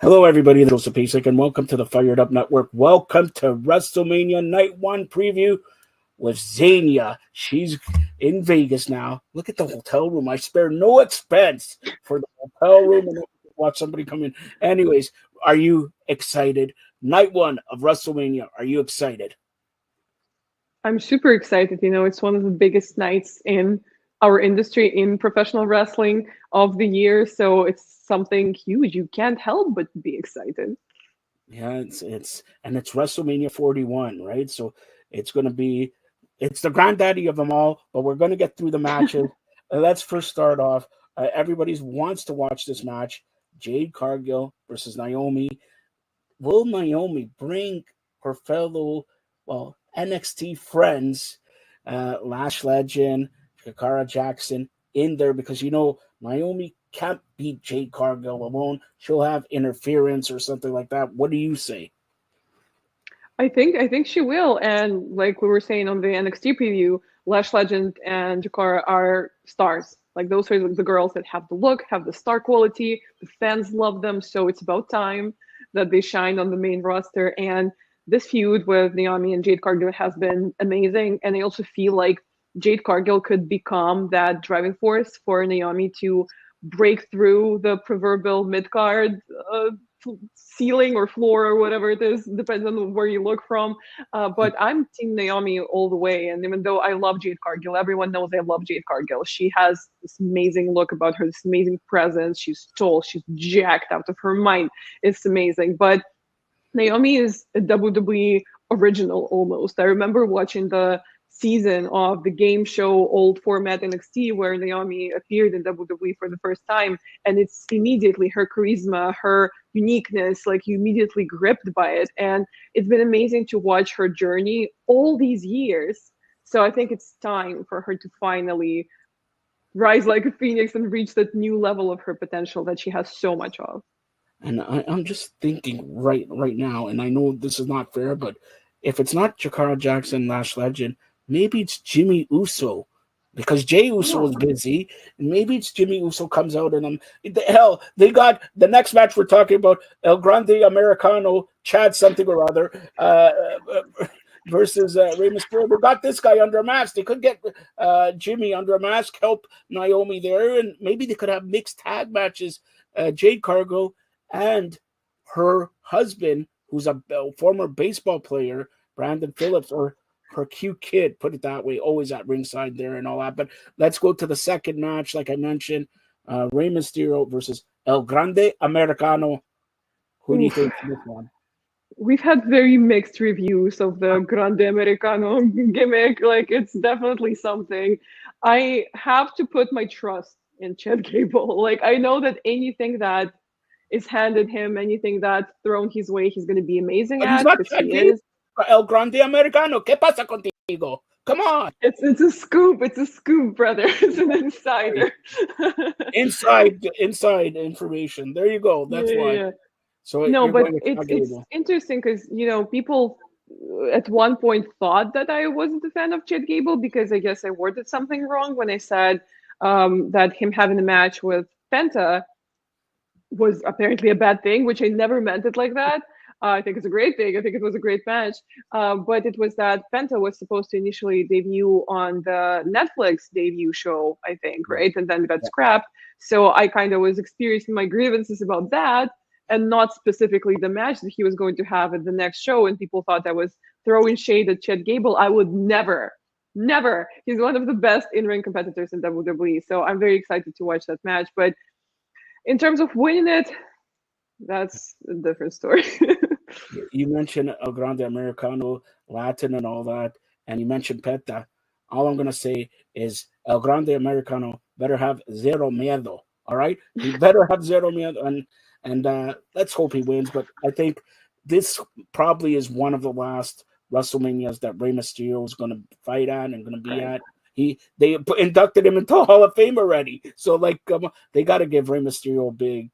Hello, everybody. This is Joseph Pasek, and welcome to the Fired Up Network. Welcome to WrestleMania Night 1 preview with Xenia. She's in Vegas now. Look at the hotel room. I spare no expense for the hotel room and watch somebody come in. Anyways, are you excited? Night 1 of WrestleMania. Are you excited? I'm super excited. It's one of the biggest nights in our industry, in professional wrestling of the year. So it's something huge. You can't help but be excited. Yeah, it's WrestleMania 41, right? So it's going to be it's the granddaddy of them all, but we're going to get through the matches. Let's first start off. Everybody wants to watch this match: Jade Cargill versus Naomi. Will Naomi bring her fellow, NXT friends, Lash Legend, Shakara Jackson, in there? Because Naomi can't beat Jade Cargill alone. She'll have interference or something like that. What do you say? I think she will. And like we were saying on the NXT preview, Lash Legend and Jakara are stars. Like those are the girls that have the look, have the star quality. The fans love them, so it's about time that they shine on the main roster. And this feud with Naomi and Jade Cargill has been amazing. And I also feel like Jade Cargill could become that driving force for Naomi to break through the proverbial mid card ceiling or floor or whatever it is, depends on where you look from. But I'm Team Naomi all the way. And even though I love Jade Cargill, everyone knows I love Jade Cargill. She has this amazing look about her, this amazing presence. She's tall, she's jacked out of her mind. It's amazing. But Naomi is a WWE original almost. I remember watching the season of the game show old format NXT where Naomi appeared in WWE for the first time, and it's immediately her charisma, her uniqueness, like you immediately gripped by it. And it's been amazing to watch her journey all these years. So I think it's time for her to finally rise like a phoenix and reach that new level of her potential that she has so much of. And I'm just thinking right now, and I know this is not fair, but if it's not Jakara Jackson, Lash Legend, maybe it's Jimmy Uso, because Jay Uso is busy, and maybe it's Jimmy Uso comes out and hell, they got the next match we're talking about, El Grande Americano, Chad something or other, versus Rey Mysterio. They got this guy under a mask. They could get Jimmy under a mask, help Naomi there, and maybe they could have mixed tag matches. Jade Cargill and her husband, who's a former baseball player, Brandon Phillips, or her cute kid, put it that way, always at ringside there and all that. But let's go to the second match, like I mentioned, Rey Mysterio versus El Grande Americano. Who do you think is this one? We've had very mixed reviews of the Grande Americano gimmick. Like, it's definitely something. I have to put my trust in Chad Gable. Like, I know that anything that is handed him, anything that's thrown his way, he's going to be amazing But he's at not because Chad he Gable. is. El Grande Americano. ¿Qué pasa contigo? Come on. It's a scoop. It's a scoop, brother. It's an insider. Inside information. There you go. That's why. Yeah. So No, you're but going with it's Chad it's Gable. interesting because people at one point thought that I wasn't a fan of Chad Gable because I guess I worded something wrong when I said that him having a match with Penta was apparently a bad thing, which I never meant it like that. I think it's a great thing. I think it was a great match. But it was that Penta was supposed to initially debut on the Netflix debut show, I think, right? And then got scrapped. So I kind of was experiencing my grievances about that and not specifically the match that he was going to have at the next show. And people thought I was throwing shade at Chad Gable. I would never, never. He's one of the best in-ring competitors in WWE. So I'm very excited to watch that match. But in terms of winning it, that's a different story. You mentioned El Grande Americano, Latin, and all that, and you mentioned Peta. All I'm gonna say is El Grande Americano better have zero miedo. All right, he better have zero miedo, and let's hope he wins. But I think this probably is one of the last WrestleManias that Rey Mysterio is going to fight at and going to be at. They inducted him into Hall of Fame already, so like they got to give Rey Mysterio a big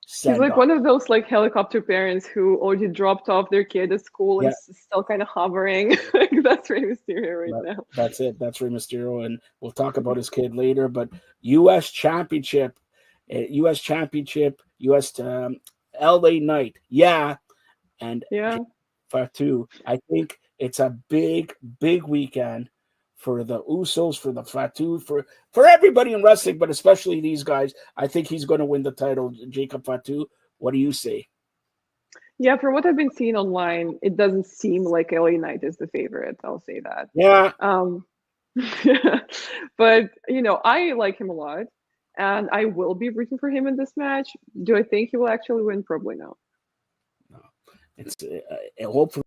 He's send like off. one of those like helicopter parents who already dropped off their kid at school and Yeah. still kind of hovering. Like that's Rey Mysterio right now. That's it. That's Rey Mysterio, and we'll talk about his kid later. But U.S. Championship, U.S. Championship, U.S. LA Knight. Yeah. And Yeah. Fatu. I think it's a big, big weekend for the Usos, for the Fatu, for everybody in wrestling, but especially these guys. I think he's going to win the title, Jacob Fatu. What do you say? Yeah, from what I've been seeing online, it doesn't seem like LA Knight is the favorite. I'll say that. Yeah. Um, but I like him a lot, and I will be rooting for him in this match. Do I think he will actually win? Probably no. No. It's hopefully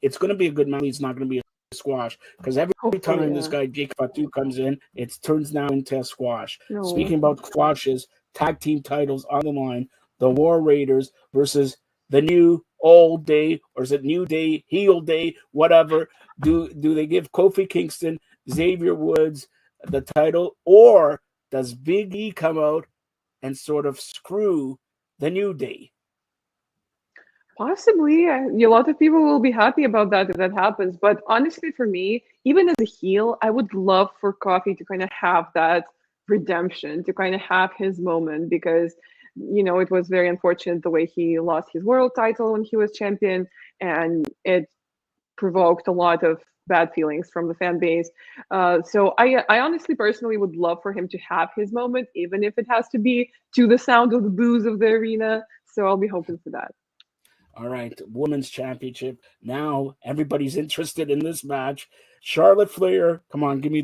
it's going to be a good match. It's not going to be a squash because every Hopefully, time this yeah. guy Jake Fatu comes in, it turns now into a squash. No. Speaking about squashes, tag team titles on the line: the War Raiders versus the New Old Day, or is it New Day, Heel Day, whatever? Do they give Kofi Kingston, Xavier Woods the title, or does Big E come out and sort of screw the New Day? Possibly. A lot of people will be happy about that if that happens. But honestly, for me, even as a heel, I would love for Coffee to kind of have that redemption, to kind of have his moment because, it was very unfortunate the way he lost his world title when he was champion, and it provoked a lot of bad feelings from the fan base. So I honestly, personally would love for him to have his moment, even if it has to be to the sound of the boos of the arena. So I'll be hoping for that. All right, women's championship. Now everybody's interested in this match. Charlotte Flair, come on, give me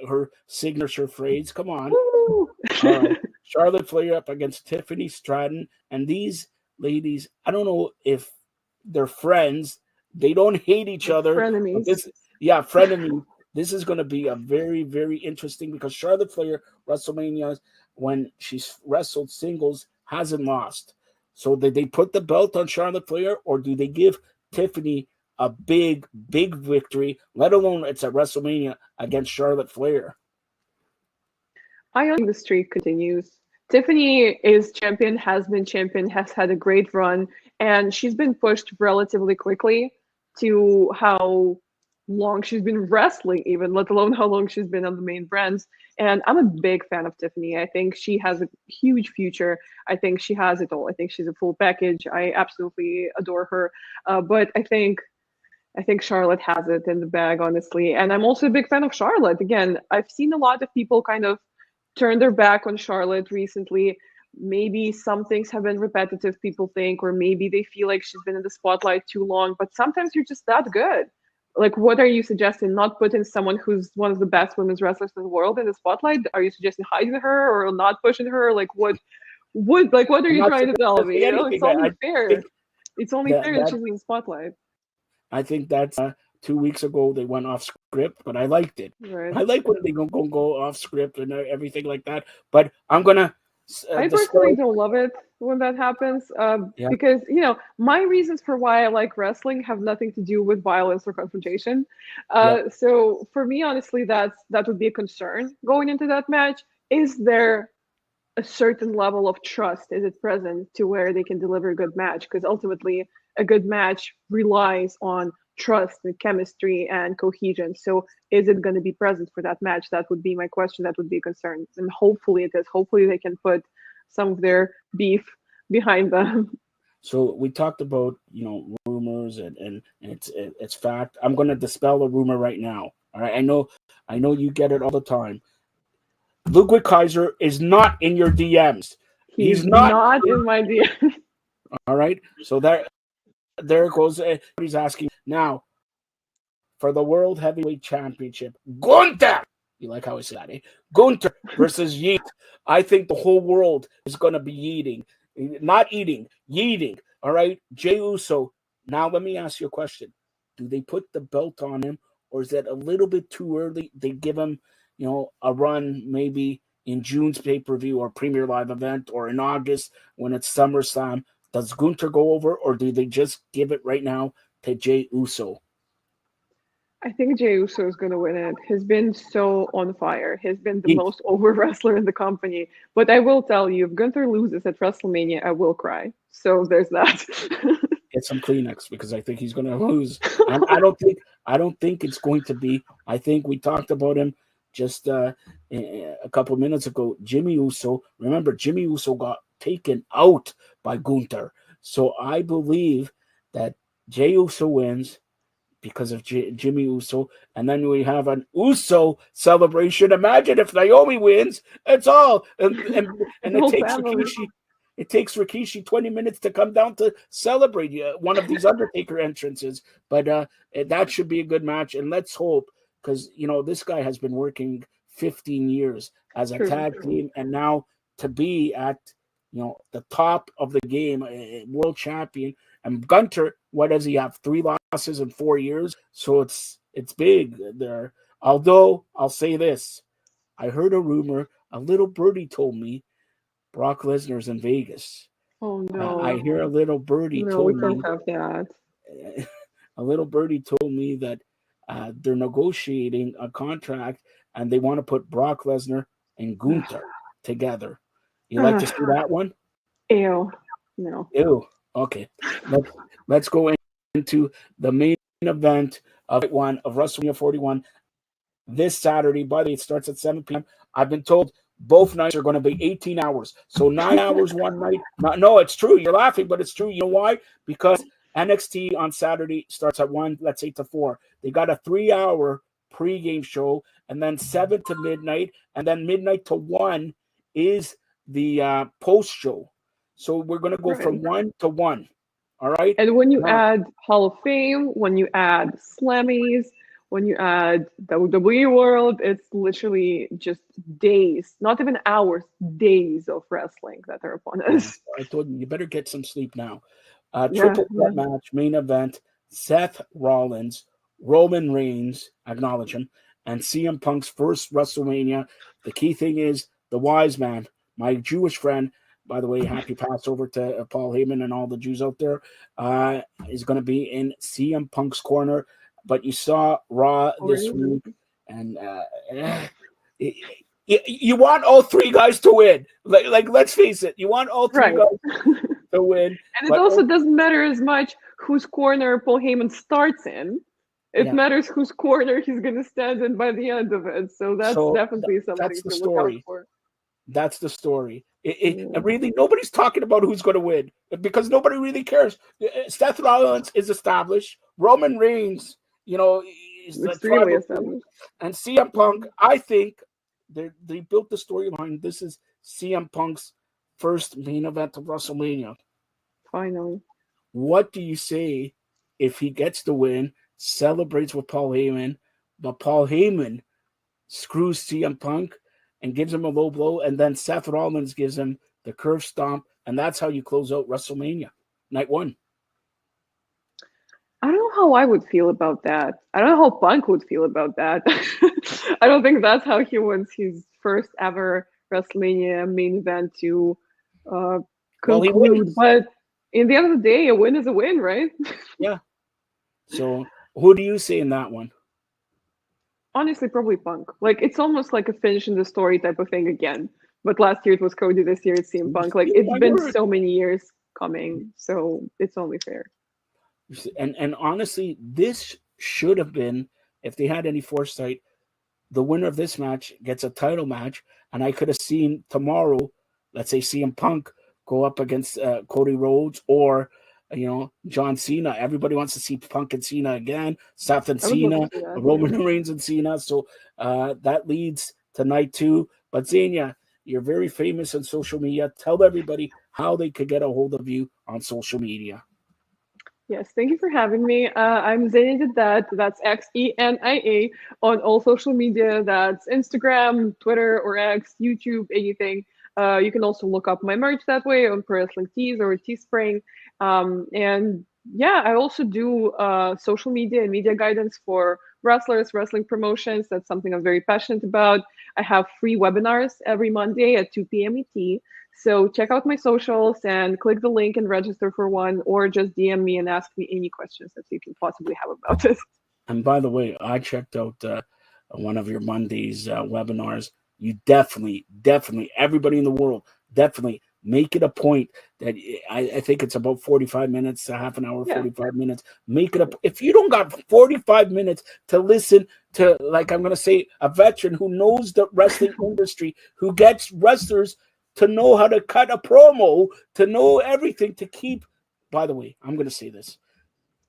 her signature phrase. Come on. Woo! All right. Charlotte Flair up against Tiffany Stratton. And these ladies, I don't know if they're friends. They don't hate each other. But Frenemies. frenemies. This is going to be a very, very interesting because Charlotte Flair, WrestleMania, when she's wrestled singles, hasn't lost. So did they put the belt on Charlotte Flair, or do they give Tiffany a big, big victory, let alone it's at WrestleMania against Charlotte Flair? I think the streak continues. Tiffany is champion, has been champion, has had a great run, and she's been pushed relatively quickly to how long she's been wrestling, even, let alone how long she's been on the main brands. And I'm a big fan of Tiffany. I think she has a huge future. I think she has it all. I think she's a full package. I absolutely adore her. But I think Charlotte has it in the bag, honestly. And I'm also a big fan of Charlotte. Again, I've seen a lot of people kind of turn their back on Charlotte recently. Maybe some things have been repetitive, people think, or maybe they feel like she's been in the spotlight too long, but sometimes you're just that good. Like, what are you suggesting? Not putting someone who's one of the best women's wrestlers in the world in the spotlight? Are you suggesting hiding her or not pushing her? Like, what are I'm you not trying to tell me? suggesting It's anything. only I fair. think It's only that, fair that that she's in the spotlight. I think that's 2 weeks ago they went off script, but I liked it. Right. I like when they go off script and everything like that. But I'm gonna I personally dispel. don't love it when that happens Yeah, because, my reasons for why I like wrestling have nothing to do with violence or confrontation. yeah. So for me, honestly, that would be a concern going into that match. Is there a certain level of trust? Is it present to where they can deliver a good match? Because ultimately, a good match relies on trust and chemistry and cohesion. So, is it going to be present for that match? That would be my question. That would be a concern. And hopefully, it is. Hopefully, they can put some of their beef behind them. So we talked about rumors and it's fact. I'm gonna dispel a rumor right now. All right, I know you get it all the time. Ludwig Kaiser is not in your DMs. He's He's not. not in my DM. All right. So there goes. He's asking now for the World Heavyweight Championship. Gunther. You like how I say that, eh? Gunther versus Yeet. I think the whole world is going to be eating, not eating, yeeting. All right. Jey Uso. Now let me ask you a question. Do they put the belt on him, or is that a little bit too early? They give him, a run maybe in June's pay-per-view or Premier Live event, or in August when it's SummerSlam. Does Gunther go over, or do they just give it right now to Jey Uso? I think Jey Uso is going to win it. He's been so on fire. He's been the Yeet. most over wrestler in the company. But I will tell you, if Gunther loses at WrestleMania, I will cry. So there's that. Get some Kleenex because I think he's going to lose. And I don't think it's going to be. I think we talked about him just a couple minutes ago. Jimmy Uso. Remember, Jimmy Uso got taken out by Gunther. So I believe that Jey Uso wins because of Jimmy Uso, and then we have an Uso celebration. Imagine if Naomi wins. It's all and The family. It takes Rikishi 20 minutes to come down to celebrate one of these Undertaker entrances. But that should be a good match, and let's hope, because this guy has been working 15 years as a tag team, and now to be at the top of the game, world champion. And Gunter, what does he have? 3 losses in 4 years. So it's big there. Although I'll say this, I heard a rumor. A little birdie told me Brock Lesnar's in Vegas. Oh no! I hear a little birdie No, we told can't me. have that. A little birdie told me that they're negotiating a contract and they want to put Brock Lesnar and Gunther together. You like to see that one? Ew. No. Ew. Okay. Let's go into the main event of WrestleMania 41 this Saturday. By the way, it starts at 7 p.m. I've been told both nights are going to be 18 hours. So 9 hours one night. No, it's true. You're laughing, but it's true. You know why? Because NXT on Saturday starts at 1, let's say to 4. They got a 3-hour pregame show, and then 7 to midnight, and then midnight to 1 is the post show. So we're going to go from 1 to 1. All right. And when you add Hall of Fame, when you add Slammies, when you add WWE World, it's literally just days, not even hours, days of wrestling that are upon us. I told you better get some sleep now. Triple threat match, main event, Seth Rollins, Roman Reigns, acknowledge him, and CM Punk's first WrestleMania. The key thing is the wise man, my Jewish friend, by the way, happy Passover to Paul Heyman and all the Jews out there, is going to be in CM Punk's corner. But you saw Raw this week, and you want all 3 guys to win. Like let's face it, you want all 3 guys to win. And it also doesn't matter as much whose corner Paul Heyman starts in. It matters whose corner he's going to stand in by the end of it. So that's definitely something to look out for. That's the story. And really, nobody's talking about who's going to win because nobody really cares. Seth Rollins is established. Roman Reigns, is extremely established. And CM Punk, I think they built the storyline. This is CM Punk's first main event of WrestleMania. Finally. What do you say if he gets the win, celebrates with Paul Heyman, but Paul Heyman screws CM Punk and gives him a low blow, and then Seth Rollins gives him the curve stomp, and that's how you close out WrestleMania, night 1. I don't know how I would feel about that. I don't know how Punk would feel about that. I don't think that's how he wins his first ever WrestleMania main event to conclude. But in the end of the day, a win is a win, right? Yeah. So who do you say in that one? Honestly, probably Punk. Like, it's almost like a finish in the story type of thing again. But last year it was Cody, this year it's CM Punk. Like, it's been so many years coming, so it's only fair. And honestly, this should have been, if they had any foresight, the winner of this match gets a title match, and I could have seen tomorrow, let's say CM Punk go up against Cody Rhodes or John Cena. Everybody wants to see Punk and Cena again. Seth and Cena, Roman Reigns and Cena. So that leads to night 2. But Xenia, you're very famous on social media. Tell everybody how they could get a hold of you on social media. Yes, thank you for having me. I'm Xenia Did That. That's Xenia on all social media. That's Instagram, Twitter, or X, YouTube, anything. You can also look up my merch that way on Pro Wrestling Tees or Teespring. And yeah, I also do social media and media guidance for wrestlers, wrestling promotions. That's something I'm very passionate about. I have free webinars every Monday at 2 p.m. ET. So check out my socials and click the link and register for one, or just DM me and ask me any questions that you can possibly have about this. And by the way, I checked out one of your Mondays webinars. You definitely, everybody in the world, definitely make it a point that I think it's about 45 minutes to half an hour, 45 minutes. Make it up. If you don't got 45 minutes to listen to, like I'm going to say, a veteran who knows the wrestling industry, who gets wrestlers to know how to cut a promo, to know everything, to keep. By the way, I'm going to say this.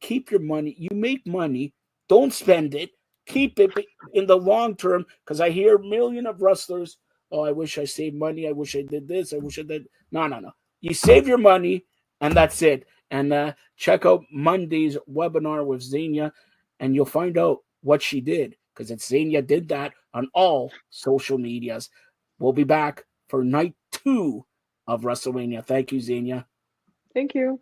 Keep your money. You make money. Don't spend it. Keep it in the long term, because I hear a million of wrestlers, oh, I wish I saved money. I wish I did this. I wish I did. No. You save your money, and that's it. And check out Monday's webinar with Xenia, and you'll find out what she did, because Xenia did that on all social medias. We'll be back for night 2 of WrestleMania. Thank you, Xenia. Thank you.